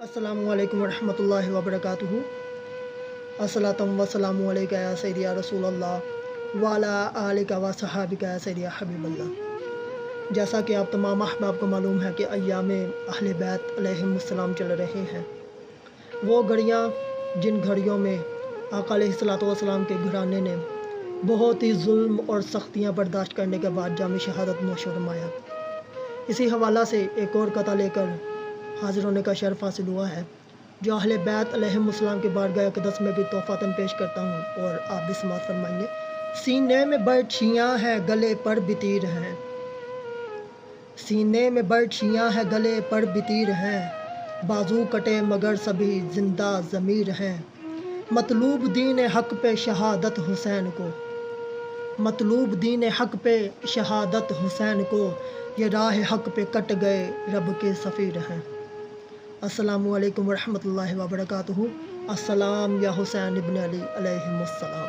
अस्सलामु अलैकुम वरहमतुल्लाहि वबरकातुहू। अस्सलातु वस्सलामु अलैका या सय्यदी या रसूलल्लाह व अला आलिका व सहाबिका या सय्यदी या हबीबल्लाह। जैसा कि आप तमाम अहबाब को मालूम है कि अय्याम अहले बैत अलैहिमुस्सलाम चल रहे हैं। वो घड़ियाँ जिन घड़ियों में आका अलैहिस्सलातु वस्सलाम के घराने ने बहुत ही जुल्म और सख्तियाँ बर्दाश्त करने के बाद जाम शहादत नोश फरमाया। इसी हवाला से एक और कथा लेकर हाज़िर होने का शर्फ हासिल हुआ है, जो अहले बैत अलैहिमुस्सलाम के बारगाह अक़दस में भी तोहफ़ातन पेश करता हूँ और आप भी समाअत फरमाएंगे। सीने में बर्छियाँ हैं गले पर भी तीर हैं, सीने में बर्छियाँ हैं गले पर भी तीर हैं, बाजू कटे मगर सभी जिंदा ज़मीर हैं। मतलूब दीन हक़ पे शहादत हुसैन को, मतलूब दीन हक़ पे शहादत हुसैन को, ये राह हक़ पे कट गए रब के सफ़ीर हैं। अस्सलामु अलैकुम वरहमतुल्लाहि वबरकातुहू। अस्सलाम या हुसैन इब्न अली अलैहिमुस्सलाम।